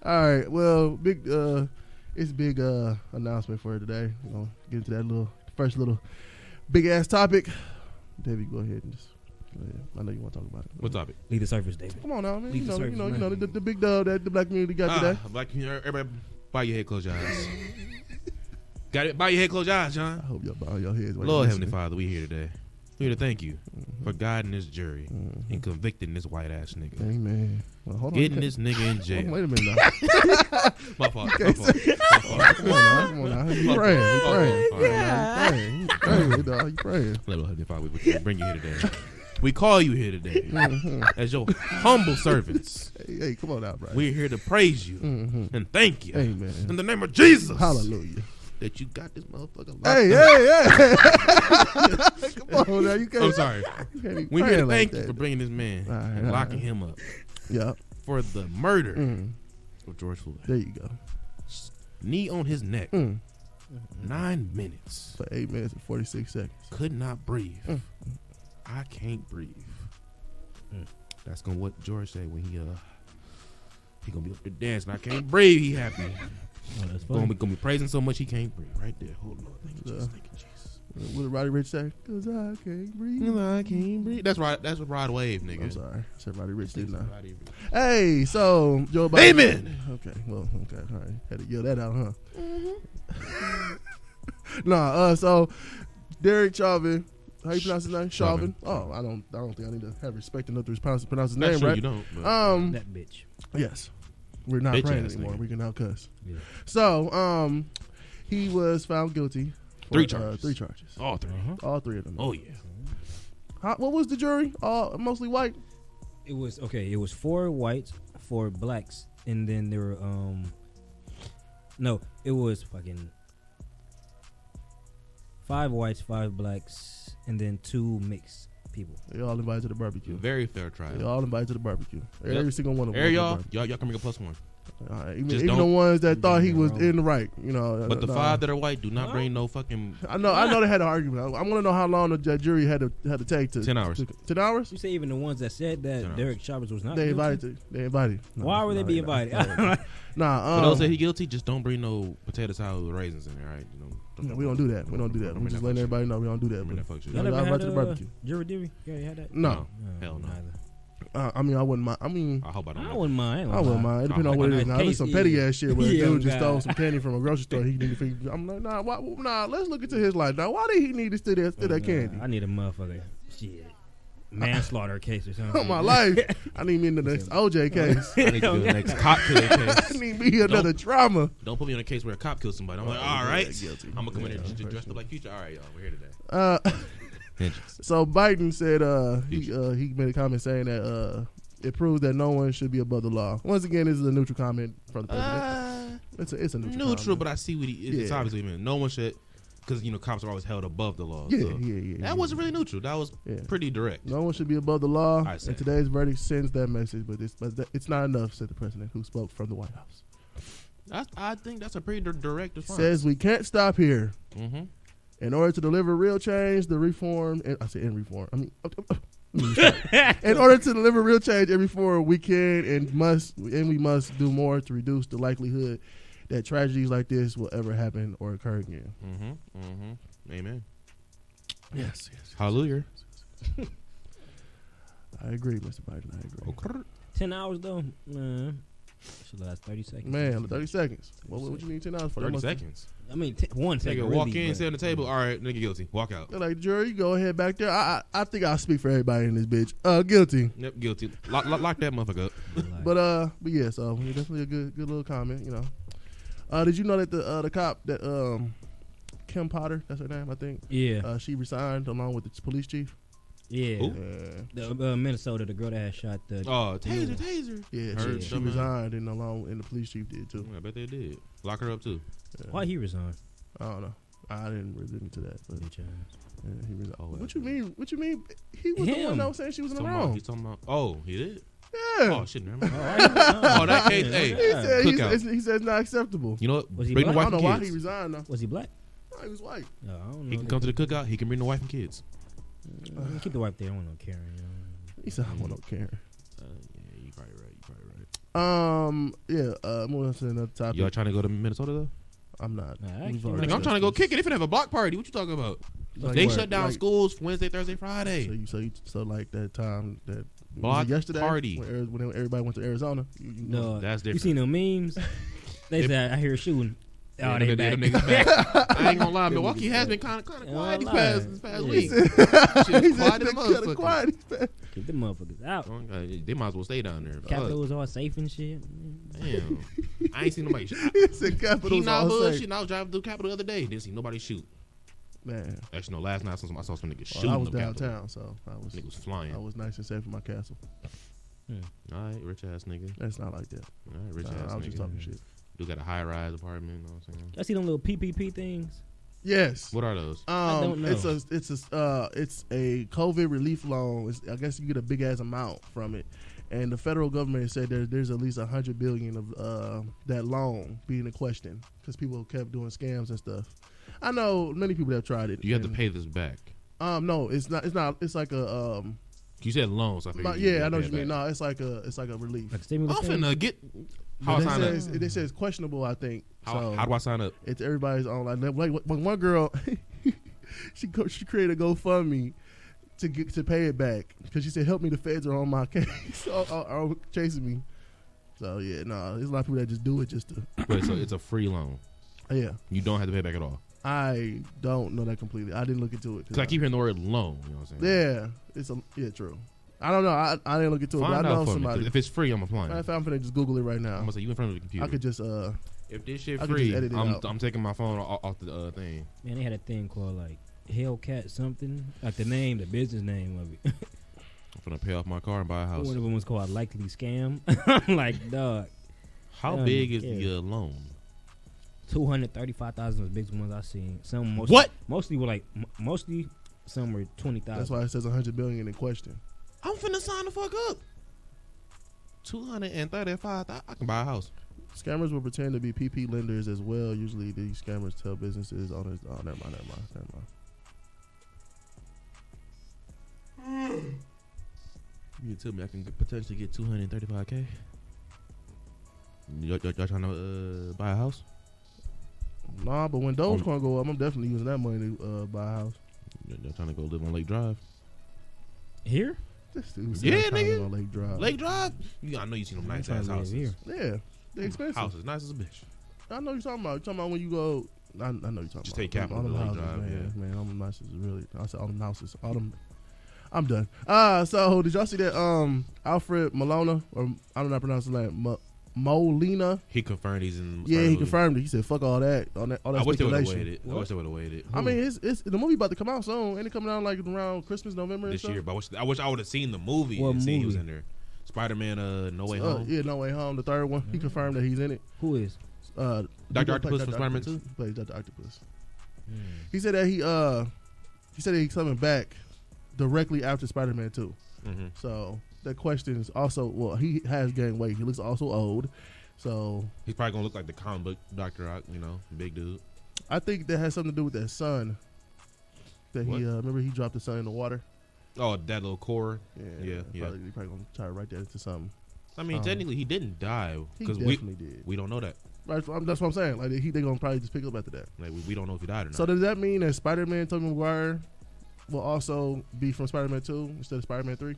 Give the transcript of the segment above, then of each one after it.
All right. Well, it's big announcement for today. We're gonna get into that first little big ass topic. David, go ahead and just. I know you want to talk about it. What topic? Lead the surface, David. Come on now, man. Lead the surface, man. The big dub that the black community got today. Black community, everybody, bow your head, close your eyes. Got it? Bow your head, close your eyes, John. I hope y'all bow your heads. Lord Heavenly Father, we here today. We here to thank you for guiding this jury and convicting this white ass nigga. Amen. Well, hold on. Getting this nigga in jail. Wait a minute now. My fault. Come on now. You praying. You praying, dog. You praying. Lord Heavenly Father, we bring you here today. We call you here today as your humble servants. Hey, come on out, bro. We're here to praise you and thank you. Amen. In the name of Jesus. Hallelujah. That you got this motherfucker locked up. Hey. Come on now. You can't. I'm sorry. We're here to thank you for bringing this man and locking him up. Yeah. For the murder of George Floyd. There you go. Knee on his neck. 9 minutes. For 8 minutes and 46 seconds. Could not breathe. I can't breathe. That's gonna what George said when he gonna be up there dancing. I can't breathe. He happy. Oh, that's gonna be praising so much he can't breathe. Right there. Hold on. Thank you, Jesus. Thank you, Jesus. What did Roddy Ricch say? Cause I can't breathe. I can't breathe. That's right. That's what Rod Wave, nigga. I'm sorry. I said Roddy Ricch, didn't I? Hey, so Joe Biden. Amen. Okay. Well. Okay. All right. Had to yell that out, huh? So Derek Chauvin. How you pronounce his name? Chauvin. Oh, I don't think I need to have respect enough to pronounce his name, sure right? You don't. That bitch. Yes. We're not praying anymore. Nigga. We can now cuss. Yeah. So, he was found guilty. For, 3 charges. 3 charges. All 3. All 3 of them. Oh yeah. What was the jury? Mostly white. It was 4 whites, 4 blacks, and then there were no, it was fucking 5 whites, 5 blacks, and then 2 mixed people. They all invited to the barbecue. Very fair trial. They all invited to the barbecue. Every single one of them. Y'all can bring a +1. Even the ones that thought he was in the right, But the 5 that are white do not bring no fucking. I know they had an argument. I want to know how long the jury had to take to 10 hours. 10 hours? You say even the ones that said that Derek Chauvin was not. They guilty? invited. Why would they be invited? Nah. For those that he guilty, just don't bring no potato salad with raisins in there, right? We don't do that. I'm just letting everybody know we don't do that. Y'all never had to the barbecue. Jury? Yeah, you had that? No. Hell no. I wouldn't mind. I hope I don't. I wouldn't mind. I wouldn't mind. It depends on what it is. Now, there's some petty ass shit where a dude just stole some candy from a grocery store. He need to figure. I'm like, nah. Let's look into his life. Now, why did he need to steal that candy? I need a motherfucker. Shit. Manslaughter case or something. On my life, I need me in the next OJ case. I need to do the next cop killing case. I need me another drama. Don't put me in a case where a cop kills somebody. I'm like, all right, I'm gonna come in here just dressed up like Future. All right, y'all, we're here today. So Biden said he made a comment saying that it proves that no one should be above the law. Once again, this is a neutral comment from the president. It's a neutral comment. But I see what it's obviously mean. No one should. Because, cops are always held above the law. Yeah. That wasn't really neutral. That was pretty direct. No one should be above the law. And today's verdict sends that message, but it's not enough, said the president, who spoke from the White House. I think that's a pretty direct response. Says we can't stop here. Mm-hmm. In order to deliver real change, in order to deliver real change and reform, we can and we must do more to reduce the likelihood that tragedies like this will ever happen or occur again. Amen. Yes. Hallelujah. I agree, Mr. Biden. I agree. Okay. 10 hours though, should last 30 seconds. Man, 30 seconds. What you need 10 hours for? 30 seconds. I mean, 1 second. Nigga, walk in, sit on the table. All right, nigga, guilty. Walk out. They're like, jury, go ahead back there. I think I'll speak for everybody in this bitch. Guilty. Yep, guilty. Lock that motherfucker up. But yeah, so definitely a good little comment. Did you know that the cop that Kim Potter, that's her name, I think. Yeah. She resigned along with the police chief. Yeah. The Minnesota, the girl that had shot the taser. Yeah, she resigned and the police chief did too. I bet they did. Lock her up too. Yeah. Why he resigned? I don't know. I didn't really get into that. But he resigned. What you mean? He was the one that was saying she was in the wrong. He's talking about. Oh, he did. Yeah. Oh shit, never mind. That case. Hey, he said it's not acceptable. You know what? Was he bring the wife I don't and know kids. why he resigned though. Was he black? No, he was white. No, I don't know. He can come to the cookout. He can bring the wife and kids. Keep the wife there. I don't want no Karen. He said I want no Karen. Yeah, you probably right. Yeah. Moving on to another topic. Y'all trying to go to Minnesota though? I'm not. Nah, We've actually, already Nigga, I'm trying to go kick it. They finna have a block party. What you talking about? Like They what? shut down Like- schools Wednesday, Thursday, Friday. So like that time that Block was it yesterday party. when everybody went to Arizona. You No, That's you different. seen the memes? They said I hear shooting. Oh, they back. Them niggas back. I ain't gonna lie, Milwaukee has been kind of Yeah, quiet these I past lied. week. Yeah. Shit He is quiet said as a they kinda motherfucker. quiet. Keep them motherfuckers out. They might as well stay down there. Capital was all safe and shit. Damn. I ain't seen nobody shoot. He said He Capitals not all bullshit. safe. I was driving through Capitol the other day. Didn't see nobody shoot. Man, Actually, no. Last night I saw some niggas well, shooting. I was up Capitol. downtown, so Niggas was flying. I was nice and safe in my castle. All right, rich ass nigga. That's not like that. All right, rich Nah, ass I was just nigga. talking shit. You got a high rise apartment. You know what I'm saying? I see them little PPP things. Yes. What are those? I don't know. It's a COVID relief loan. I guess you get a big ass amount from it, and the federal government said there's at least $100 billion of that loan being in question because people kept doing scams and stuff. I know many people have tried it. You have to pay this back. No, it's not. It's not. It's like a You said loans. So I figured yeah, I know what you mean. No, it's like a relief. Like stimulus I'm thing? finna get. How I sign up? It says questionable. I think. How do I sign up? It's everybody's online. Like one girl, she created a GoFundMe to pay it back because she said, "Help me, the feds are on my case, are chasing me." So yeah, no, there's a lot of people that just do it just to. Wait, so it's a free loan. Yeah, You don't have to pay back at all. I don't know that completely. I didn't look into it Cause I keep hearing the word loan. You know what I'm saying? yeah, true. I don't know. I didn't look into it, but Find I know out for me. somebody. 'Cause if it's free, I'm applying. I'm finna just Google it right I'm now. gonna say you in front of the computer. I could just If this shit I could free, just edit it out. I'm taking my phone off the thing. Man, they had a thing called like Hellcat something. Like the business name of it. I'm finna pay off my car and buy a house. One of them was called Likely Scam. I'm like, dog. How I big don't is care. the loan? 235,000 was the biggest ones I seen. Some What? Mostly were like mostly some were 20,000. that's why it says $100 billion in question. I'm finna sign the fuck up. 235,000. I can buy a house. Scammers will pretend to be PP lenders as well. Usually, these scammers tell businesses owners, "Oh, never mind." You tell me I can potentially get 235K. Y'all trying to buy a house? Nah, but when Dogecoin go up, I'm definitely using that money to buy a house. Y'all trying to go live on Lake Drive? Here? This dude Yeah, said nigga. on Lake Drive. Lake Drive? I know you seen them I'm nice trying ass to live houses. here. Yeah, they expensive. Houses nice as a bitch. I know you're talking about. You're talking about when you go. I know you're talking Just about. take Capital all them to Lake houses, Drive, man. yeah. Man, all them houses really. I said all them houses. All them. I'm done. So did y'all see that? Alfred Molina, or I don't know how to pronounce his name. Molina. He confirmed he's in. Yeah, he Spider-Man. confirmed it. He said, "Fuck all that. All that I wish they would have speculation." waited. I wish they would have waited. I mean, it's the movie about to come out soon. Ain't it coming out like around Christmas, November, This and year, stuff? but I wish I would have seen the movie What and seen he was movie? in there. Spider-Man, No Way Home. Yeah, No Way Home, the third one. He confirmed that he's in it. Who is? Dr. Octopus from Spider-Man 2? He plays Dr. Octopus. He said that he said that he's coming back directly after Spider-Man 2. Mm-hmm. So that question is also, well, he has gained weight. He looks also old. So He's probably gonna look like the comic book Dr. Ock, big dude. I think that has something to do with that sun. That What? he remember he dropped the sun in the water. Oh, that little core. Yeah. He probably gonna try to write that into something. I mean, technically, he didn't die He because definitely did. we don't know that. Right, that's what I'm saying. Like they gonna probably just pick up after that. Like we don't know if he died or not. So does that mean that Spider-Man Tobey Maguire will also be from Spider-Man 2 instead of Spider-Man 3?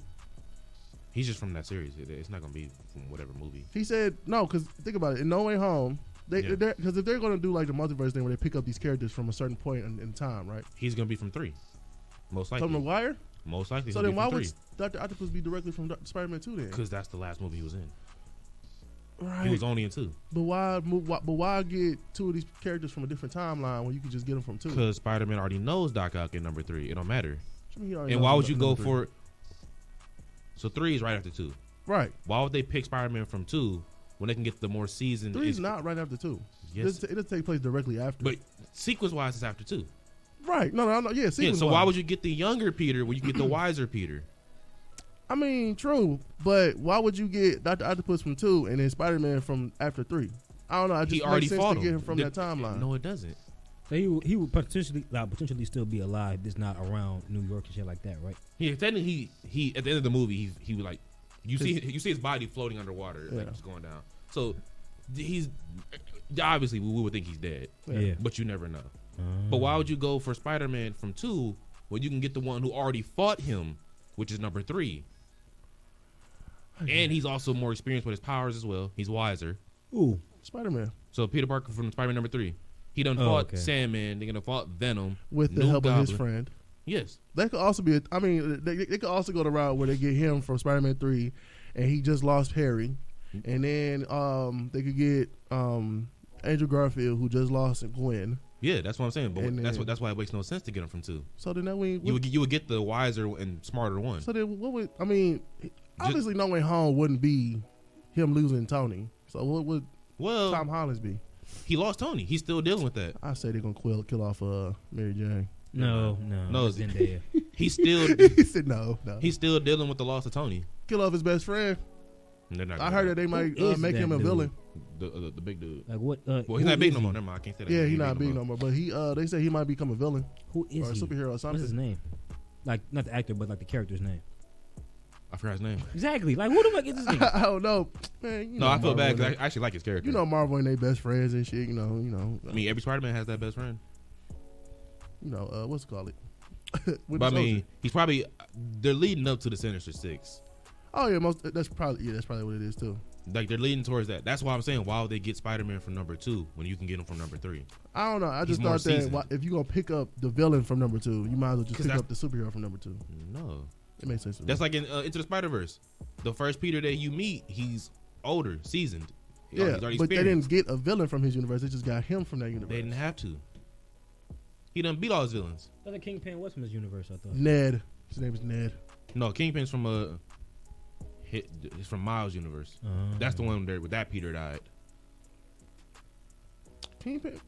He's just from that series. It's not gonna be from whatever movie. He said no, because think about it. In No Way Home, Yeah. because if they're gonna do like the multiverse thing where they pick up these characters from a certain point in time, right? He's gonna be from 3, most likely. Tobey Maguire. Most likely. So he'll then be why from would 3. Dr. Octopus be directly from Spider-Man 2 then? Because that's the last movie he was in. Right. He was only in 2. But why get two of these characters from a different timeline when you could just get them from 2? Because Spider-Man already knows Doc Ock in number 3. It don't matter. And And why would you go for? So 3 is right after 2. Right. Why would they pick Spider-Man from 2 when they can get the more seasoned? 3 is not right after 2. Yes, It doesn't take place directly after. but sequence-wise, it's after 2. right. No. Yeah. Yeah. sequence So why wise. would you get the younger Peter when you get the wiser Peter? I mean, true, but why would you get Dr. Octopus from 2 and then Spider-Man from after 3? I don't know. It He just already makes sense fought to him. get him from that timeline. No, it doesn't. So he would potentially still be alive, just not around New York and shit like that, right? Yeah, technically, he at the end of the movie, he would like You see his body floating underwater, Yeah. like just going down. So he's obviously we would think he's dead, Yeah. but you never know. But why would you go for Spider-Man from 2 when you can get the one who already fought him, which is number 3? And he's also more experienced with his powers as well. He's wiser. Ooh. Spider-Man. So Peter Parker from Spider-Man number 3. He done fought Sandman. They're gonna fought Venom With the New help Goblin. of his friend. Yes. That could also be. They could also go the route where they get him from Spider-Man 3, and he just lost Harry, and then they could get Andrew Garfield, who just lost Gwen. Yeah, that's what I'm saying. But And that's why it makes no sense to get him from 2. So then that way You would get the wiser and smarter one. So then what would obviously No Way Home wouldn't be him losing Tony. So what would Tom Holland's be? He lost Tony. He's still dealing with that. I say they're gonna kill off Mary Jane. No. Zendaya. He's still He said no. he's still dealing with the loss of Tony. Kill off his best friend. They're not I heard that they might make him a villain. the big dude. Like what? Well, he's not big no more. Never mind. I can't say that. Yeah, he's not big no more. But they say he might become a villain Who is or a he? superhero or something. What's his name? Like not the actor, but like the character's name. I forgot his name. Exactly. Like who the fuck is this name? I don't know, man. No, I feel bad because I actually like his character. You know Marvel and they best friends and shit. You know. I mean, every Spider-Man has that best friend. You know what's it called? But I mean, he's probably they're leading up to the Sinister Six. Oh yeah, that's probably what it is too. Like they're leading towards that. That's why I'm saying why would they get Spider-Man from number 2 when you can get him from number 3? I don't know. I just He's more thought that seasoned. if you're gonna pick up the villain from number 2, you might as well just pick up the superhero from number 2. No, It makes sense. To me. that's like in Into the Spider-Verse. The first Peter that you meet, he's older, seasoned. He's already but they experienced. didn't get a villain from his universe. They just got him from that universe. They didn't have to. He done beat all his villains. I thought the Kingpin was from his universe. I thought. Ned. His name is Ned. No, Kingpin's from it's from Miles' universe. That's the one there with that Peter died. Kingpin.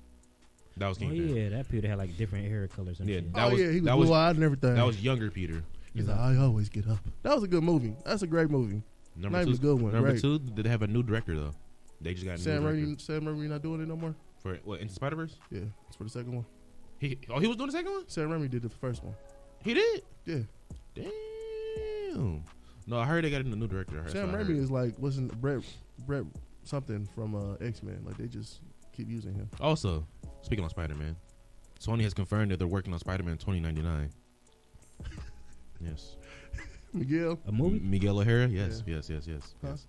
That was Oh Kingpin. yeah, that Peter had like different hair colors. And Yeah, shit. that was he was that was blue-eyed and everything. that was younger Peter. He's like, I always get up. That was a good movie. That's a great movie. Number Not 2, even a good one. Number Great. 2, did they have a new director though? They just got a Sam new director Raimi. Sam Raimi not doing it no more. for what Into Spider-Verse. Yeah, it's for the second one. He was doing the second one. Sam Raimi did the first one. He did. Yeah. Damn. No, I heard they got a new director. Sam Raimi is like wasn't Brett something from X-Men. Like they just keep using him. Also, speaking on Spider-Man, Sony has confirmed that they're working on Spider-Man 2099. Yes. Miguel. A movie? Miguel O'Hara. Yes. Yeah. Yes. Huh? Yes.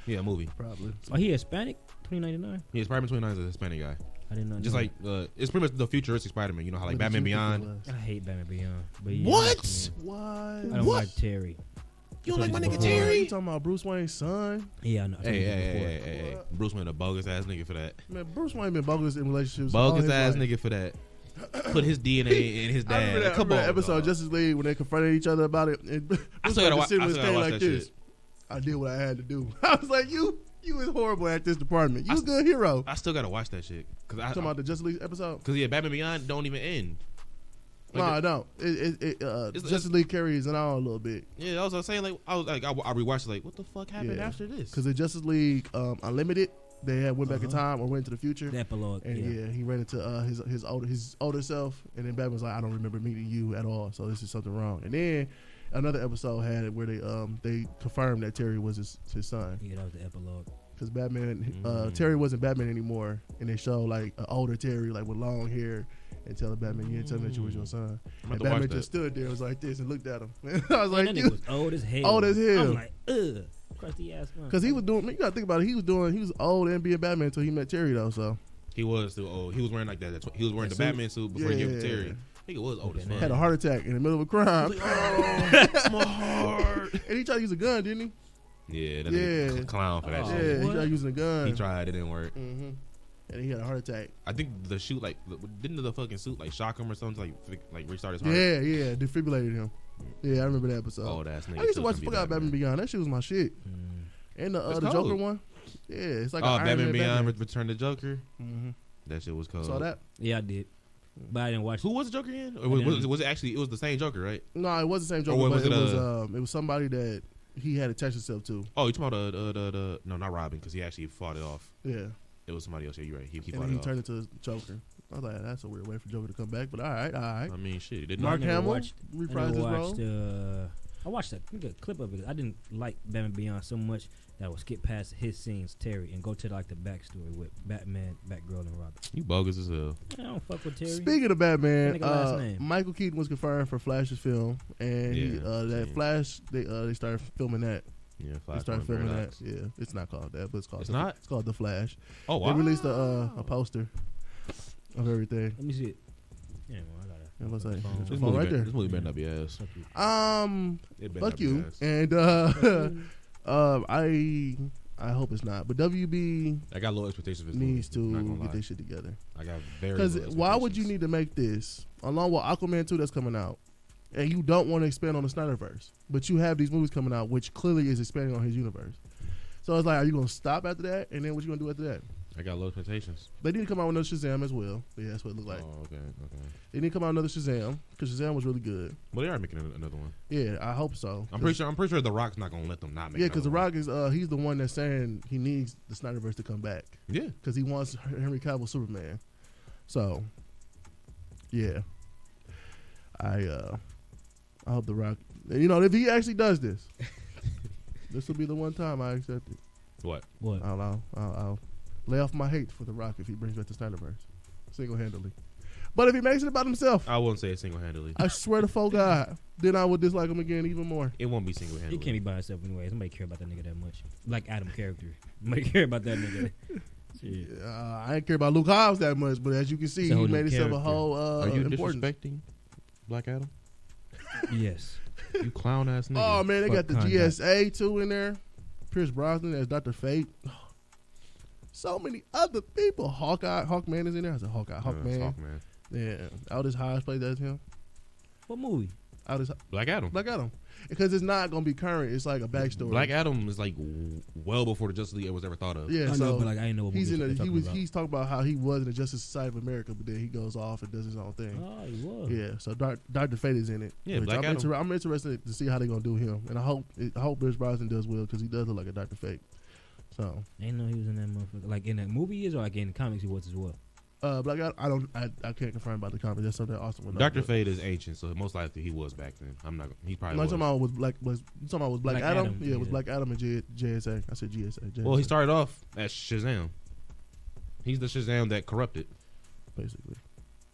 Yeah, a movie. Probably. Oh, he Hispanic? 2099? Yeah, Spider-Man 29 is a Hispanic guy. I didn't know. Just like it's pretty much the futuristic Spider-Man. You know how like What Batman did you think it Beyond. was? I hate Batman Beyond. But yeah, What? What? I don't What? like Terry. You don't like my nigga Before. You Terry? talking about Bruce Wayne's son? Yeah, I know. I told you before. Hey. Bruce Wayne a bogus ass nigga for that. Man, Bruce Wayne been bogus in relationships. all Bogus his ass life. nigga for that. Put his DNA in his I dad. remember that, Come on, episode dog. Justice League when they confronted each other about it. And Bruce still Wayne gotta just sitting I with still his gotta cane watch like that this. shit. I did what I had to do. I was like, you was horrible at this department. You a good hero. I still gotta watch that shit Talking about the Justice League episode? Cause yeah, Batman Beyond don't even end. No, I don't. Justice League carries it on a little bit. Yeah, I was saying like I rewatched it like what the fuck happened Yeah. after this? Because the Justice League Unlimited, they had went back in time or went into the future. The epilogue. And yeah. he ran into his older self, and then Batman was like, "I don't remember meeting you at all, so this is something wrong." And then another episode had it where they confirmed that Terry was his son, Yeah, that was the epilogue. because Batman Terry wasn't Batman anymore, and they showed like an older Terry like with long hair, and telling Batman, "You didn't tell me that you was your son." I'm And about to watch Batman that. just stood there, was like this, and looked at him. I was Man, like, that nigga "You," was old as hell. Old as hell. I'm like, ugh. Crusty ass man. because he was doing. You gotta think about it. He was old and being Batman until he met Terry though. So He was still old. He was wearing like that. He was wearing the suit? Batman suit before he gave it to Yeah. Terry. I think it was old as fuck. had a heart attack in the middle of a crime, Oh, my heart. and he tried to use a gun, didn't he? Yeah, that Yeah. nigga clown for that Oh, Yeah, shit. he what? tried using a gun. He tried, it didn't work. Mm-hmm. And he had a heart attack. I think the shoot like didn't the fucking suit like shock him or something like restart his heart. Yeah, defibrillated him. Yeah, I remember that episode. Oh, that's nigga. I used to still watch can the be fuck out of Batman Beyond. That shit was my shit. And the It's Joker cold. one. Yeah, it's like Oh, an Iron Batman Man Beyond Return the Joker. Mm-hmm. That shit was cold. Saw that? Yeah, I did. But I didn't watch Who was the Joker in? Or was it actually? It was the same Joker, right? No, it wasn't the same Joker, what but was it, it was somebody that he had attached himself to. Oh, you talking about the no, not Robin, because he actually fought it off. Yeah, It was somebody else. Yeah, you're right. He and fought then it he off. turned into Joker. I was like, that's a weird way for Joker to come back, but all right. I mean, shit. He didn't. Mark I never Hamill watched- I reprised never his role. watched I watched a clip of it. I didn't like Batman Beyond so much that I would skip past his scenes, Terry, and go to like the backstory with Batman, Batgirl, and Robin. You bogus as hell. I don't fuck with Terry. Speaking of Batman, That nigga last name. Michael Keaton was confirmed for Flash's film, and that Flash they started filming that. Yeah, They started filming that. Yeah, it's not called that, but it's not? It's called The Flash. Oh wow. They released a poster of everything. Let me see it. Yeah, well, I got it. Yeah, what's that? Phone. This phone right there. This movie better not be ass. Fuck you. It better Fuck not be you. ass. And I hope it's not. But WB I got low expectations for this needs movie. Not to gonna get lie. their shit together. I got very Because low why would you expectations. need to make this along with Aquaman 2 that's coming out, and you don't want to expand on the Snyderverse, but you have these movies coming out which clearly is expanding on his universe. So it's like, are you going to stop after that, and then what you going to do after that? I got low expectations. They need to come out with another Shazam as well. Yeah, that's what it looked like. Oh, okay. They need to come out with another Shazam because Shazam was really good. Well, they are making another one. Yeah, I hope so. I'm pretty sure The Rock's not gonna let them not make. Yeah, because The another Rock is he's the one that's saying he needs the Snyderverse to come back one. Yeah. because he wants Henry Cavill Superman. So, yeah, I hope The Rock. You know, if he actually does this, this will be the one time I accept it. What? What? I'll lay off my hate for The Rock if he brings back the Snyderverse single-handedly. But if he makes it about himself, I wouldn't say it single handedly. I swear to full God, then I would dislike him again even more. It won't be single He handedly. can't be by himself anyway. Somebody care about that nigga that much. Like Adam character. Nobody care about that nigga. Shit. I ain't care about Luke Hobbs that much, but as you can see, It's a he whole new made himself a character. whole Are you importance. disrespecting Black Adam? Yes. You clown ass nigga. Oh man, they got Fuck the conduct. GSA too in there. Pierce Brosnan as Dr. Fate. So many other people. Hawkman is in there. I said Hawkeye. Hawkman. Hawkman. Yeah, Aldous Hodge played that as him. What movie? Aldous Black Adam. Black Adam, because it's not gonna be current. It's like a backstory. Black Adam is like well before the Justice League was ever thought of. Yeah, I so know, but like I didn't know what he's movie in. talking about. He's talking about how he was in the Justice Society of America, but then he goes off and does his own thing. Oh, he was. Yeah, so Dr. Fate is in it. Yeah, which Black Adam. I'm interested to see how they're gonna do him, and I hope Pierce Brosnan does well because he does look like a Dr. Fate. So I didn't know he was in that motherfucker. Like in that movie, he is or like in the comics, he was as well. Black Adam, I can't confirm about the comic. That's something Austin would know. Dr. but- Fate is ancient, so most likely he was back then. I'm not. He probably No, I'm was. talking about you talking about Black Black Adam? Adam, Yeah, it was yeah. Black Adam and JSA. I said GSA. Well, he started off as Shazam. He's the Shazam that corrupted. basically.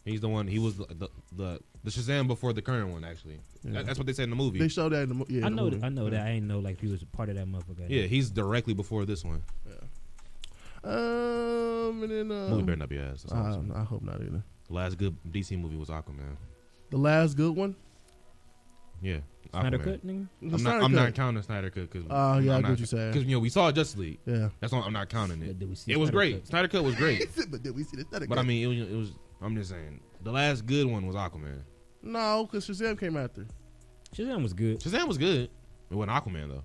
He's the one. He was the Shazam before the current one. Actually, Yeah. that's what they said in the movie. They showed that in the movie. I know that. I didn't know like he was a part of that motherfucker. Yeah, he's directly before this one. And then Movie better not be ass. That's all I'm saying. I hope not either. The last good DC movie was Aquaman. The last good one. Yeah, Snyder Aquaman. cut, nigga. The I'm Snyder not Cut. counting Snyder Cut because Oh yeah, I get what you're saying. because we saw Justice League. Yeah, That's why I'm not counting But it. did we see It was Snyder great. Cut? Snyder Cut was great, but did we see the Snyder but Cut? I mean it was. I'm just saying the last good one was Aquaman. no, because Shazam came after. Shazam was good. Shazam was good. It wasn't Aquaman though.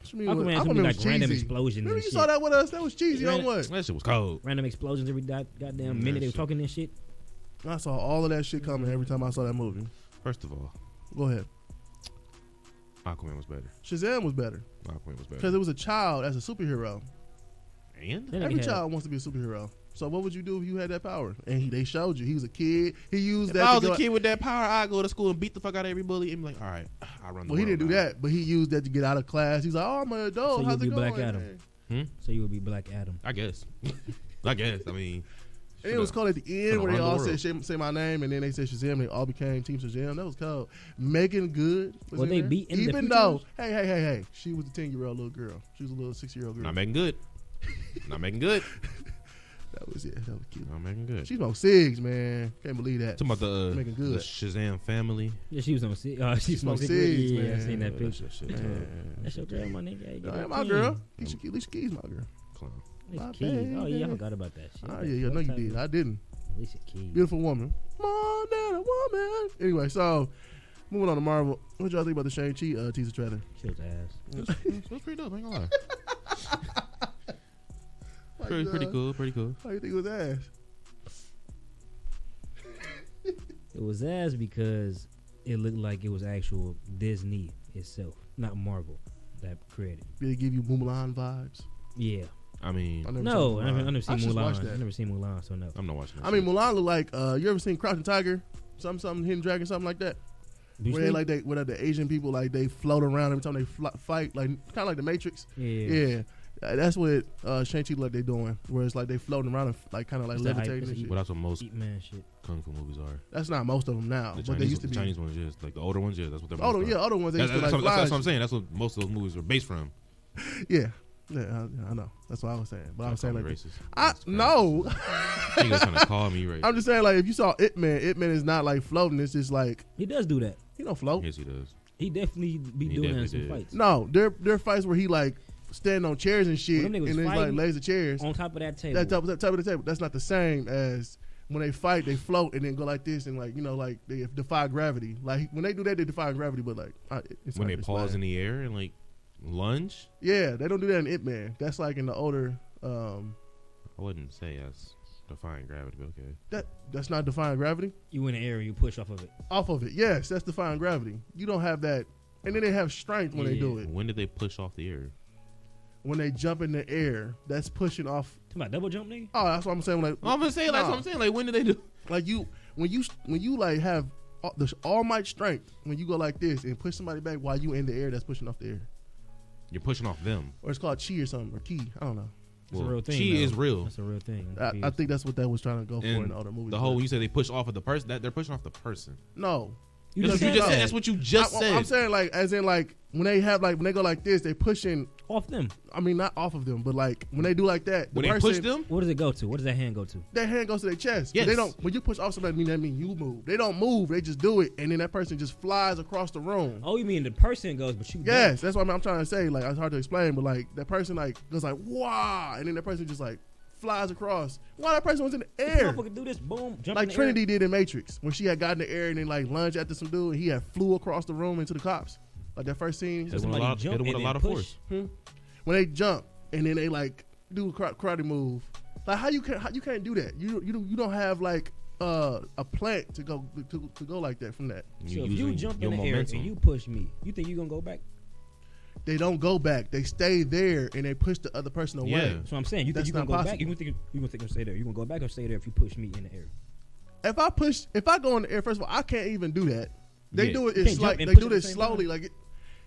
What you mean, Aquaman's gonna be was like random cheesy. explosions Remember and you shit. saw that with us? That was cheesy. On Random- what? That shit was cold. Random explosions every goddamn minute they were shit. talking and shit. I saw all of that shit coming every time I saw that movie. First of all, Go ahead. Aquaman was better. Shazam was better Aquaman was better. because it was a child as a superhero. And That nigga Every had- child wants to be a superhero. So what would you do if you had that power? And they showed you. He was a kid. He used if that. I to was a go- kid with that power, I'd go to school and beat the fuck out of every bully and be like, all right, I run the Well, he world didn't do now. that, but he used that to get out of class. He's like, "Oh, I'm an adult. So How's you'll it be going?" Black Adam. man? So you would be Black Adam. I guess. I mean, And it was cool at the end Finna where they run the all world. said say my name, and then they said Shazam. They all became Team Shazam. That was cool. Megan Good. Was Well, in they there. beat in the even though, future? hey, she was a 10-year-old little girl. She was a little 6-year-old girl. not making good. Not making good. That was cute. Not making good. She smoked cigs, man. Can't believe that. Talking about the Making good. the Shazam family. Yeah, she was on. She smoked smoked cigs, cigarettes. Yeah, I man. seen that Yeah, picture. shit, Man. That's your girl, my nigga. Hey, get Yeah, that my clean. girl. Alicia Keys, my girl. Clown. Alicia My Keys. Oh yeah, I baby. forgot about that shit. Oh yeah, no, you did. I didn't. Alicia Keys. Beautiful woman. More than a woman. Anyway, so moving on to Marvel. What y'all think about the Shang-Chi teaser trailer? She was ass. It was pretty dope. I ain't gonna lie. Pretty cool. Pretty cool. How you think it was ass? It was ass because it looked like it was actual Disney itself, not Marvel that created. Did it give you Mulan vibes? Yeah. I mean, I never No, seen I Mulan. never seen I should watch Mulan. that. I never seen Mulan, so no. I'm not watching that I mean, shit. Mulan look like you ever seen Crouching Tiger? Something, Hidden Dragon, something like that. Bruce where they Lee? like where the Asian people like they float around every time they fight, like kind of like the Matrix. Yeah. That's what Shang-Chi like they doing, where it's like they floating around and like kind of like It's that levitating hype, and shit. But that's what most Eat man shit. kung fu movies are. That's not most of them now, but they used to be. The Chinese ones, yes. Like the older ones, yeah. That's what they're. Older ones they used to like that's fly. what I'm saying. That's what most of those movies are based from. Yeah, I know. That's what I was saying. But I'm saying like racist. no. He was trying to call me racist. I'm just saying like if you saw Ip Man is not like floating. It's just like He does do that. he don't float. Yes, he does. He definitely be He doing that in definitely some did. fights. No, there are fights where he like standing on chairs and shit, When and them niggas then he's like fighting lays the chairs. On top of that table. That type of the table. That's not the same as when they fight. They float and then go like this and like like they defy gravity. Like when they do that, they defy gravity. But like it's When hard they to pause explain. in the air and like lunge, Yeah, they don't do that in Ip Man. That's like in the older. I wouldn't say that's defying gravity, but okay. That's not defying gravity. You in the air and you push off of it. Off of it, yes, that's defying gravity. You don't have that, and then they have strength when they do it. When did they push off the air? When they jump in the air, that's pushing off. Talking about double jump, nigga? Oh, that's what I'm saying. Like I'm gonna say, that's what I'm saying. Like, when did they do? Like when you like have the all might strength when you go like this and push somebody back while you in the air, that's pushing off the air. You're pushing off them. Or it's called chi or something or ki. I don't know. It's a real thing. Chi though. is real. That's a real thing. I think that's what that was trying to go for And in the other movies. The whole when you say they push off of the person, that they're pushing off the person. No. You That's just what you just said said. that. That's what you just said. I'm saying like as in like when they go like this, they pushing. Off them. I mean not off of them, but like when they do like that, When they push them, What does it go to? What does that hand go to? that hand goes to their chest. Yes. They don't. When you push off somebody, that mean you move. They don't move. They just do it, and then that person just flies across the room. Oh, you mean the person goes, but you Yes, that's what I'm trying to say. Like it's hard to explain, but like that person like goes like wow, and then that person just like flies across. Wow, that person was in the don't. air. Motherfucker do this, boom, jump Like in the Trinity air. did in Matrix, when she had gotten in the air and then like lunged after some dude, and he had flew across the room into the cops. Like that first scene, Hit him with a Somebody lot, jump hit him with and a lot of then force. push. when they jump and then they like do a karate move. Like how you can't do that? You don't have like a plant to go like that from that. So if using you jump in your the momentum. air and you push me, you think you gonna go back? They don't go back. They stay there and they push the other person away. Yeah. That's what I'm saying. You That's think you gonna not go back? You possible. gonna think I'm stay there? You gonna go back or stay there if you push me in the air? If I go in the air, first of all, I can't even do that. They Yeah. do it. You It's can't like jump and they push do at the this same slowly. time? Like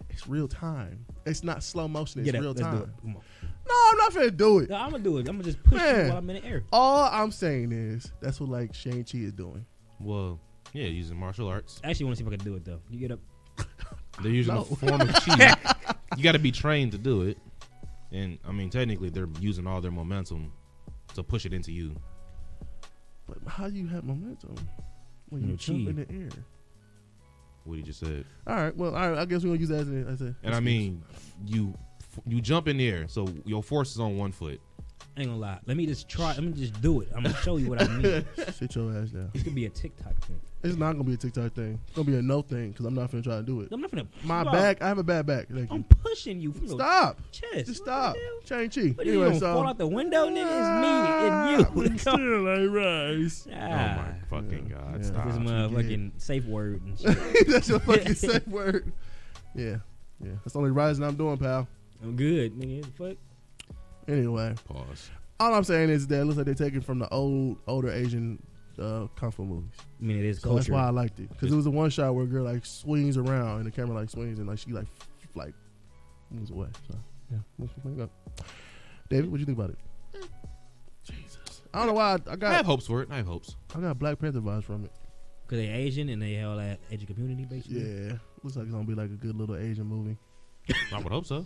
it's real time. It's not slow motion. It's Get up. real Let's time. do it. Come on. No, I'm not finna do it. No, I'm gonna do it. I'm gonna just push Man. you while I'm in the air. All I'm saying is that's what like Shang-Chi is doing. Well, yeah, using martial arts. I actually want to see if I can do it though. You get up. They're using No. a form of chi. You got to be trained to do it, and I mean, technically, they're using all their momentum to push it into you. But how do you have momentum when you Your jump chi. in the air? What he just said. All right. Well, all right. I guess we're gonna use that as a And I mean, you jump in the air, so your force is on one foot. I ain't gonna lie. Let me just try. Let me just do it. I'm gonna show you what I mean. sit your ass down. This could be a TikTok thing. It's not gonna be a TikTok thing. It's gonna be a no thing because I'm not finna try to do it. I'm not gonna. My Bro, back. I have a bad back. Thank I'm you. pushing you from the Stop. chest. Just stop. What the hell? Shang-Chi. What are you gonna fall out the window, nigga? It's me and you. Still ain't rise. Oh my fucking Yeah. god! Yeah. Stop. This motherfucking safe word and shit. That's your fucking safe word. Yeah. That's the only rising I'm doing, pal. I'm good, nigga. Fuck. Anyway, Pause. all I'm saying is that it looks like they're taken from the older Asian kung fu movies. I mean, it is So culture. that's why I liked it because it was a one shot where a girl like swings around and the camera like swings and like she like moves away. So yeah, let's bring it up. David, what you think about it? Jesus, I don't know why I I got have hopes for it. I have hopes. Black Panther vibes from it. Because they Asian and they have all that Asian community, basically. Yeah, looks like it's gonna be like a good little Asian movie. I would hope so.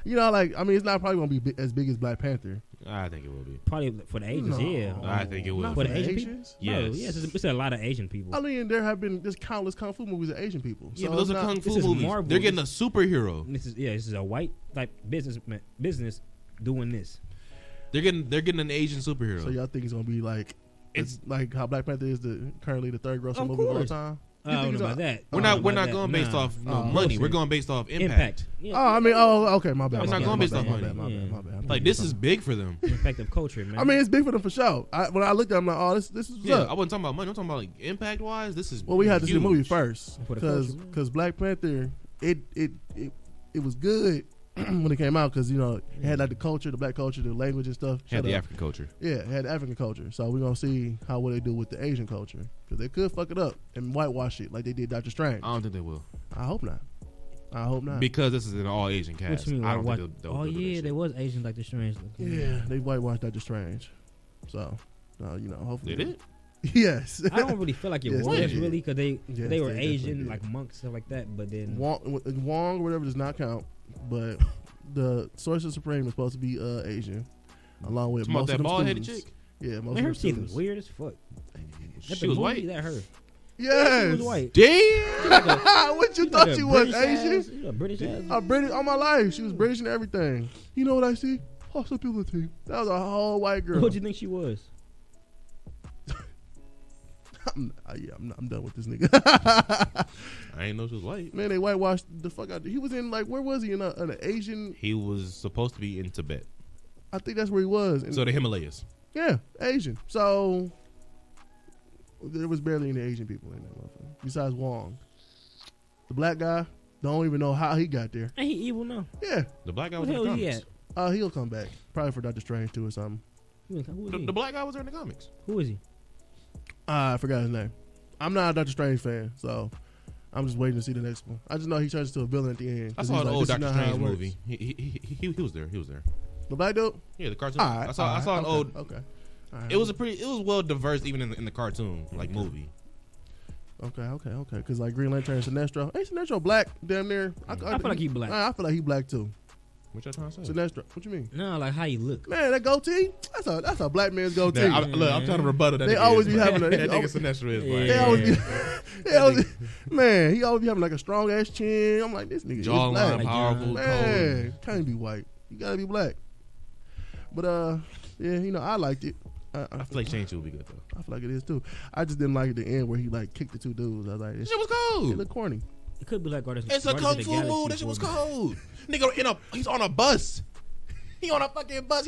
You know, like I mean, it's not probably gonna be as big as Black Panther. I think it will be. Probably for the Asians, No. yeah. I think it will. Not For for the the Asian Asians. No, Yes. yes, it's a lot of Asian people. I mean, there have been just countless kung fu movies of Asian people. Yeah, So but those it's are not- kung this fu is movies. Marvel. They're getting a superhero. This is a white type business doing this. They're getting an Asian superhero. So y'all think it's gonna be like it's like how Black Panther is currently the third grossing Of movie of all course. time. I don't know it's about that. we're I not don't we're know not about going that. based Nah. off Oh, money. bullshit. We're going based off impact. Impact. Yeah. Oh, I mean, okay, my bad. It's my not bad, going my based bad, off my money. bad, my bad, Yeah. my bad. I'm Like thinking this something. is big for them. Impact of culture, man. I mean, it's big for them for sure. When I looked at it, I'm like, oh, this is what's Yeah, up. I wasn't talking about money. I'm talking about like impact wise. This is Well, we had to see the huge. movie first For the culture, man. because Black Panther it was good, when it came out because it had like the culture, the black culture, the language and stuff. Had the African culture. Yeah, it had African culture. So we're gonna see what they do with the Asian culture because they could fuck it up and whitewash it like they did Doctor Strange. I don't think they will. I hope not. Because this is an all Asian cast. What you mean, I don't like, think they'll oh do that yeah, shit. there was Asian Doctor Strange. Yeah, they whitewashed Doctor Strange. So, hopefully They did? Yes. I don't really feel like it Yes, was they did. really because they were they Asian, definitely like monks stuff like that. But then Wong or whatever does not count, but the Sorcerer Supreme is supposed to be Asian, along with Talking about most that of them bald-headed students. chick? Yeah, most man, of her them teeth students. was weird as fuck. She was white? That her. Yes. She was white. Damn! What you She's thought like a she was? British Asian? ass- she's a British ass. British all my life. She was British and everything. You know what I see? Possibility. That was a whole white girl. What do you think she was? I'm done with this nigga. I ain't know she was white. Man, they whitewashed the fuck out. He was in where was he in an Asian? He was supposed to be in Tibet. I think that's where he was. So the Himalayas. Yeah, Asian. So there was barely any Asian people in that motherfucker besides Wong. The black guy, don't even know how he got there. Ain't he evil now? Yeah, The black guy What was the in the hell he comics. at? he'll come back probably for Doctor Strange 2 or something. Who is he? The black guy was there in the comics. Who is he? I forgot his name. I'm not a Doctor Strange fan, so I'm just waiting to see the next one. I just know he turns into a villain at the end. I 'cause saw he's an like, old "This is Doctor not how Strange it works." movie. He was there. He was there. The black dude. Yeah, the cartoon. All right, I saw an old. Okay. All right. It was well diverse even in the cartoon movie. Okay. Because like Green Lantern and Sinestro. Ain't Sinestro black? Damn near. I feel like he black. I feel like he black too. What y'all trying to say? Sinestro. What you mean? No, like how you look. Man, that goatee. That's a black man's goatee. Nah, I'm trying to rebuttal that. They nigga always is be black. having a- that nigga Sinestro is black. They always man, he always be having like a strong ass chin. I'm like, this nigga is Jawline, black. Like, powerful, Man, can't be white. You gotta be black. But yeah, I liked it. I feel like Shang 2 will be good though. I feel like it is too. I just didn't like at the end where he like kicked the two dudes. I was like, That shit was it cold. looked corny. It could be like Guardians. It's a Guardians kung of the fu Galaxy move. That shit was for me. cold. Nigga, he's on a bus. He on a fucking bus.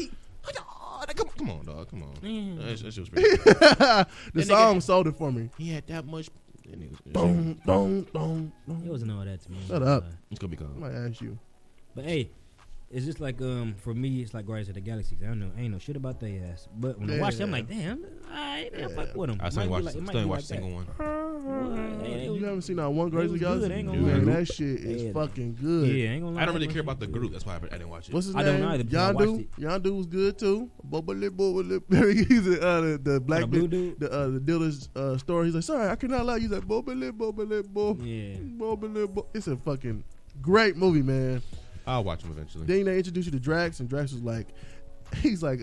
Come on, dog. Come on. That shit was pretty. The song sold it for me. He had that much. Boom. It wasn't all that to me. Shut up. It's gonna be I cold. might ask you. But hey, it's just like for me, it's like Guardians of the Galaxy. I ain't know shit about their ass. But when I watched it, I'm like, damn, I fuck with them. I still ain't watched a single one. You haven't seen that one Guardians of the It was Galaxy? good, ain't gonna Man, lie. that shit is Yeah. fucking good. Yeah, ain't gonna lie. I don't really care about the group. That's why I didn't watch it. What's his I name? don't either, because I watched Yondu. it. Yondu was good too. He's the black The blue dude? the dealer's store. He's like, sorry, I cannot lie. He's like, bobbly. Yeah. It's a fucking great movie, man. I'll watch them eventually. Then they introduced you to Drax, and Drax was like, he's like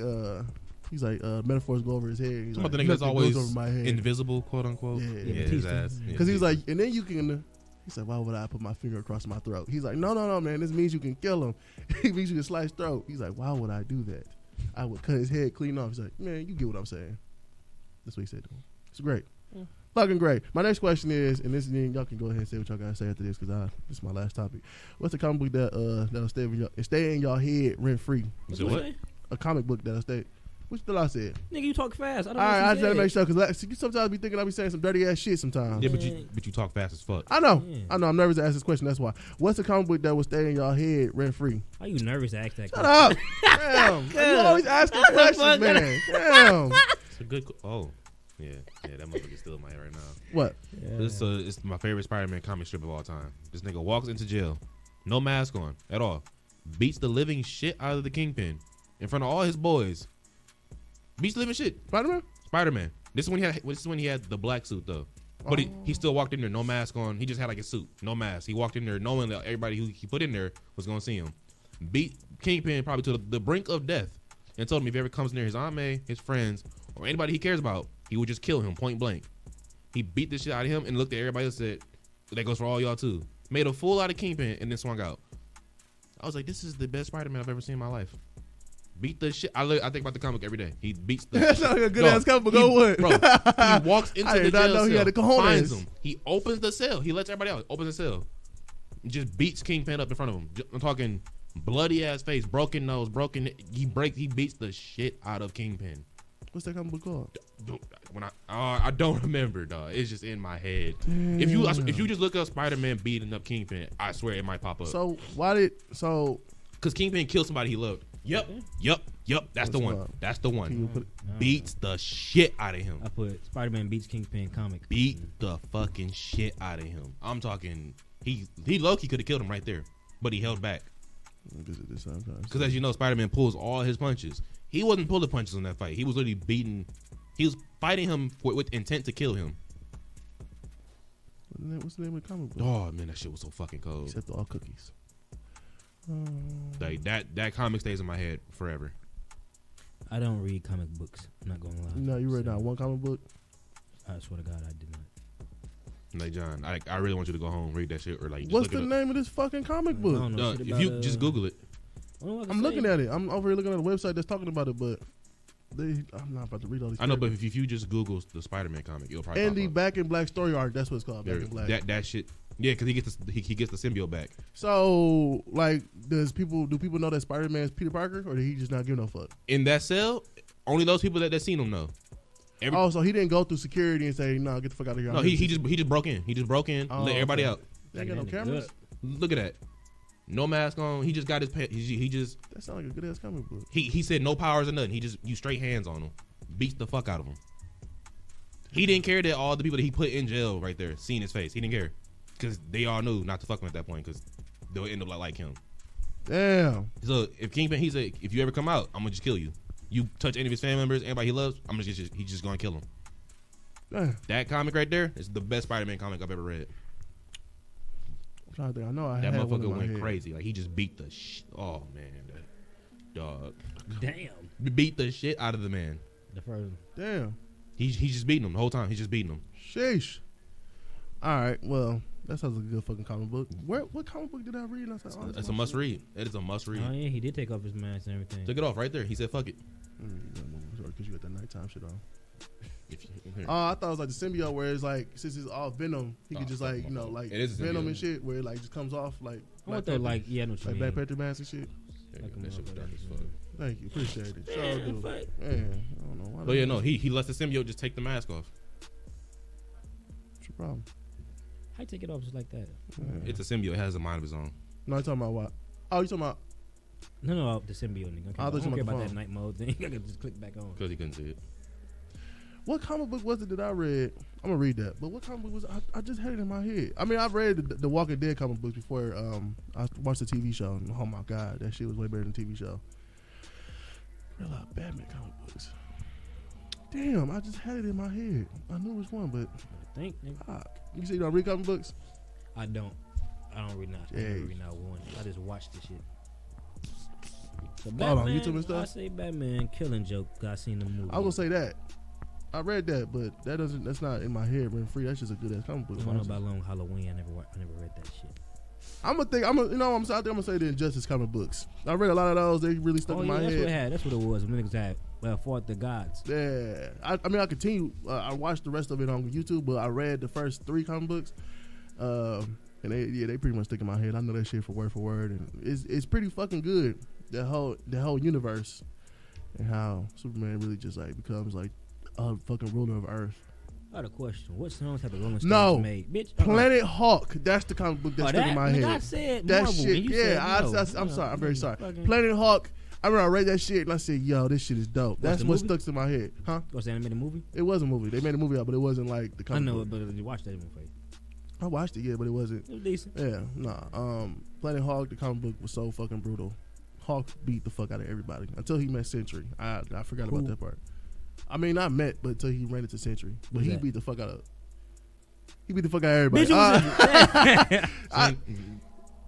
metaphors go over his head. He's Some like, of the niggas that's "Nothing always goes over my head." invisible, quote unquote. Yeah. his Batista. ass. Because he's like, and then you can. He's like, why would I put my finger across my throat? He's like, no, man. This means you can kill him. It means you can slice throat. He's like, why would I do that? I would cut his head clean off. He's like, man, you get what I'm saying. That's what he said to him. It's great. Fucking great. My next question is, and this is y'all can go ahead and say what y'all gotta say after this because this is my last topic. What's the comic book that'll stay in y'all head rent free? You said what? A comic book that'll stay. Which did I say? Nigga, you talk fast. I don't All know right, what I you just gotta said. make sure because you sometimes be thinking I be saying some dirty ass shit sometimes. Yeah, but you talk fast as fuck. I know. Yeah. I know. I'm nervous to ask this question. That's why. What's the comic book that will stay in y'all head rent free? How you nervous to ask that Shut question? up. Damn. You always asking questions, man. Damn. It's a good. Yeah, that motherfucker's still in my head right now. What? It's my favorite Spider-Man comic strip of all time. This nigga walks into jail, no mask on at all, beats the living shit out of the Kingpin in front of all his boys. Beats the living shit. Spider-Man. This is when he had the black suit though, but he still walked in there no mask on. He just had like a suit, no mask. He walked in there knowing that everybody who he put in there was gonna see him. Beat Kingpin probably to the brink of death, and told him if he ever comes near his Aunt May, his friends, or anybody he cares about, he would just kill him point blank. He beat the shit out of him and looked at everybody and said, that goes for all y'all too. Made a fool out of Kingpin and then swung out. I was like, this is the best Spider-Man I've ever seen in my life. Beat the shit. I think about the comic every day. He beats the That's not a good ass comic book. Go what? Bro, he walks into I the did not jail know cell, he had the cojones. finds him. He opens the cell. He lets everybody out. Opens the cell. Just beats Kingpin up in front of him. I'm talking bloody ass face, broken nose, broken. He beats the shit out of Kingpin. What's that comic book called? When I don't remember, dog. It's just in my head. If you just look up Spider-Man beating up Kingpin, I swear it might pop up. So Because Kingpin killed somebody he loved. Yep. That's the one. That's the one. Beats the shit out of him. I put Spider-Man beats Kingpin comic. Beat the fucking shit out of him. I'm talking. He low-key could have killed him right there, but he held back. Because as you know, Spider-Man pulls all his punches. He wasn't pulling punches in that fight. He was literally beating. He was fighting him with intent to kill him. What's the name of the comic book? Oh man, that shit was so fucking cold. Except all cookies. Like that comic stays in my head forever. I don't read comic books. I'm not gonna lie. No, you read not one comic book? I swear to God, I did not. Like John, I really want you to go home, read that shit, or like. What's the name of this fucking comic book? I don't know shit if about, you just Google it. I'm looking at it. I'm over here looking at a website that's talking about it, but I'm not about to read all these. I know, but if you just Google the Spider-Man comic, it'll probably. And the Back in Black story arc, that's what it's called. Back in Black. That shit. Yeah, because he gets the symbiote back. So, like, do people know that Spider-Man is Peter Parker, or did he just not give no fuck? In that cell, only those people that seen him know. So he didn't go through security and say, "No, get the fuck out of here." No, he just broke in. He just broke in, let everybody out. They ain't got no cameras. Look at that. No mask on. He just got his. He just. That sounds like a good ass comic book. He said no powers or nothing. He just you straight hands on him, beats the fuck out of him. He didn't care that all the people that he put in jail right there seen his face. He didn't care because they all knew not to fuck him at that point because they'll end up like him. Damn. So if Kingpin, he said, if you ever come out, I'm gonna just kill you. You touch any of his family members, anybody he loves, he's just gonna kill him. Damn. That comic right there is the best Spider-Man comic I've ever read. I'm trying to think. I know I that had one in motherfucker my went head. crazy. Like he just beat the shit. Oh man, that dog. Damn. Beat the shit out of the man. The first. Damn. He's just beating him the whole time. He's just beating him. Sheesh. All right. Well, that sounds like a good fucking comic book. What comic book did I read? And I was like, It's a must read. It is a must read. Oh yeah, he did take off his mask and everything. Took it off right there. He said, "Fuck it." Because you got that nighttime shit on. Here. I thought it was like the symbiote where it's like since it's all venom, he could just like like it is venom symbiote. and shit where it like just comes off like. I want that like I know what you like mean. Black Panther mask and shit. That shit was dark as fuck. Thank you, appreciate it. Sure do. fuck. Man, I don't know why. But yeah, no, he lets the symbiote just take the mask off. What's your problem? How you take it off just like that? Yeah. It's a symbiote. It has a mind of its own. No, you talking about what? Oh, you talking about? No, the symbiote nigga. I I thought you don't care meant the about that phone. night mode thing. I could just click back on. Because he couldn't see it. What comic book was it that I read? I'm gonna read that. But what comic book was it? I just had it in my head. I mean, I've read the Walking Dead comic books before. I watched the TV show. And, oh my god, that shit was way better than the TV show. Read a lot of Batman comic books. Damn, I just had it in my head. I knew which one, but I think nigga. fuck. You say you don't read comic books? I don't read not. I never read not one. I just watch the shit. So Follow on Batman, YouTube and stuff? I say Batman Killing Joke. 'Cause I seen the movie. I was gonna say that. I read that, but that's not in my head rent free. That's just a good ass comic book. I don't know about Long Halloween. I never read that shit. I'm gonna say the Injustice comic books. I read a lot of those. They really stuck in my that's head. what it had. That's what it was. When niggas had fought the gods. Yeah, I mean, I continue. I watched the rest of it on YouTube, but I read the first 3 comic books, and they pretty much stick in my head. I know that shit for word, and it's pretty fucking good. The whole universe and how Superman really just like becomes like a fucking ruler of Earth. I had a question. What songs have the Rolling Stones made? Bitch, Planet Hawk. That's the comic book that stuck in my head. I said That Marvel, shit. and you Yeah, said no. I'm sorry. I'm very sorry. Fucking- Planet Hawk. I remember I read that shit and I said, "Yo, this shit is dope." That's the what movie? stuck in my head, huh? What's the animated movie? It was a movie. They made a movie out, but it wasn't like the I comic know book. it, but you watched that movie. I watched it, yeah, but it wasn't. It was decent. Yeah, nah. Planet Hawk, the comic book was so fucking brutal. Hawk beat the fuck out of everybody until he met Sentry. I forgot about that part. I mean, not met, but until he ran into Sentry. But Who's he that? beat the fuck out of. He beat the fuck out of everybody. Bitch,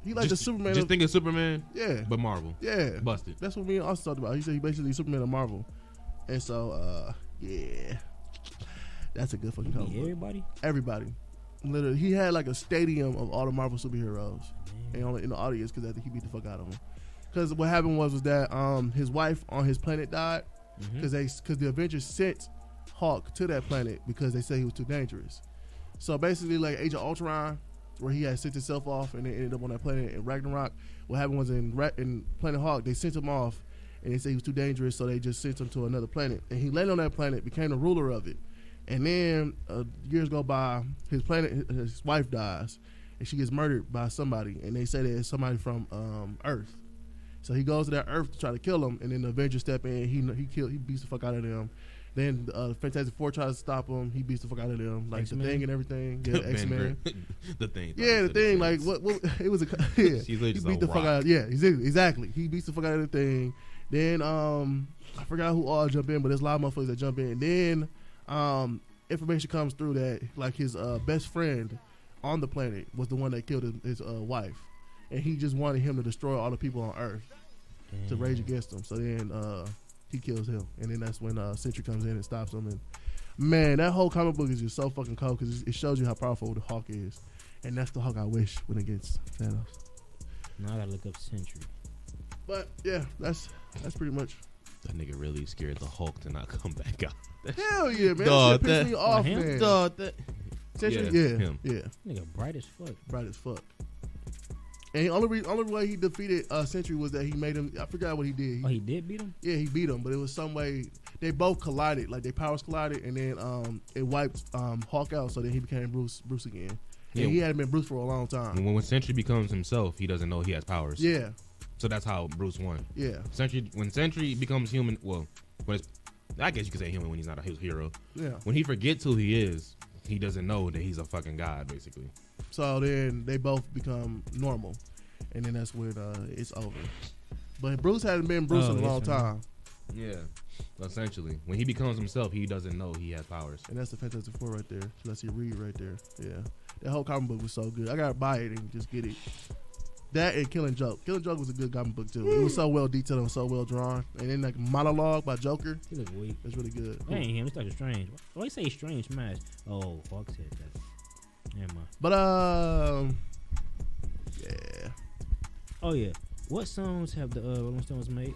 He like the Superman. Just think of Superman, Yeah, but Marvel. yeah. Busted. That's what me and Austin talked about. He said he basically Superman of Marvel, and so yeah, that's a good fucking comic book. everybody. Everybody, literally, he had like a stadium of all the Marvel superheroes, and only in the audience because I think he beat the fuck out of them. Because what happened was that his wife on his planet died because the Avengers sent Hawk to that planet because they said he was too dangerous. So basically, like Age of Ultron, where he had sent himself off and they ended up on that planet in Ragnarok. What happened was in Planet Hawk, they sent him off and they said he was too dangerous, so they just sent him to another planet. And he landed on that planet, became the ruler of it. And then years go by, his wife dies, and she gets murdered by somebody, and they say that it's somebody from Earth. So he goes to that Earth to try to kill him, and then the Avengers step in. He beats the fuck out of them. Then Fantastic Four tries to stop him. He beats the fuck out of them, like X-Men? the Thing and everything. Yeah, X-Men. The Thing. Yeah, the Thing. Like what? It was a yeah. She's He just beat the fuck out. Yeah, exactly. He beats the fuck out of the Thing. Then I forgot who all jump in, but there's a lot of motherfuckers that jump in. Then information comes through that like his best friend on the planet was the one that killed his wife, and he just wanted him to destroy all the people on Earth to rage against him. So then he kills him, and then that's when Sentry comes in and stops him. And man, that whole comic book is just so fucking cool because it shows you how powerful the Hulk is, and that's the Hulk I wish went against Thanos. Now I gotta look up Sentry. But yeah, that's pretty much. That nigga really scared the Hulk to not come back out. Hell yeah, man! Dog, that shit pissed that- me off, him? man. Dog, that. Sentry, Yeah, him. yeah, Nigga bright as fuck. bright as fuck. And the only way he defeated Sentry was that he made him. I forgot what he did. Oh, he did beat him? Yeah, he beat him, but it was some way they both collided, like their powers collided, and then it wiped Hulk out, so then he became Bruce again. Yeah. And he hadn't been Bruce for a long time. When Sentry becomes himself, he doesn't know he has powers. Yeah, So that's how Bruce won. yeah, When Sentry becomes human, well, I guess you could say human when he's not a hero. yeah. When he forgets who he is, he doesn't know that he's a fucking god, basically. So then they both become normal, and then that's when it's over. But Bruce hadn't been Bruce in a yes, long right. time, Yeah. Essentially, when he becomes himself, he doesn't know he has powers. and that's the Fantastic Four right there. So let's see Reed right there. Yeah, that whole comic book was so good. I gotta buy it and just get it. That and Killing Joke. Killing Joke was a good comic book too. It was so well detailed and so well drawn. And then like Monologue by Joker. He look weak. It's really good. That ain't him. It's Doctor Strange. Why you say Strange Smash? Oh, Hawk's head. Never mind. But yeah. Oh yeah. What songs have the Rolling Stones made?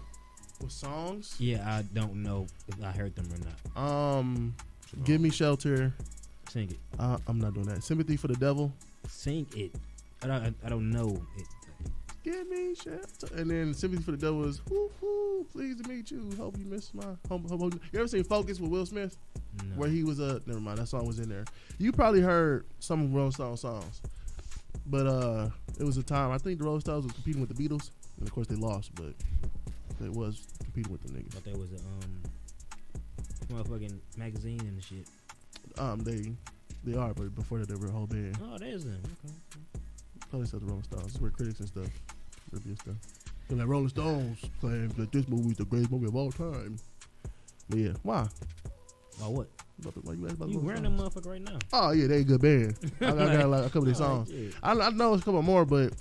With songs, Yeah, I don't know if I heard them or not. Give Me Shelter. Sing it. I'm not doing that. Sympathy for the Devil. Sing it. I don't know it. Give me shelter. And then Sympathy for the Devil is woo, pleased to meet you. Hope you miss my home. You ever seen Focus with Will Smith? No. Where he was never mind, that song was in there. You probably heard some of Rolling Stones songs. But it was a time I think the Rolling Stones was competing with the Beatles. And of course they lost, but they was competing with the niggas. But there was a motherfucking magazine and shit. They are, but before that they were a whole band. Oh, there's them. Okay. Probably said the Rolling Stones. It's where critics and stuff review stuff. And like Rolling Stones claim that this movie is the greatest movie of all time. But yeah, why? Oh, what? Why you ask about You Rolling wearing them Stones? motherfucker right now. Oh yeah, they a good band. I got like a couple of their Oh, songs. yeah. I know it's a couple more, but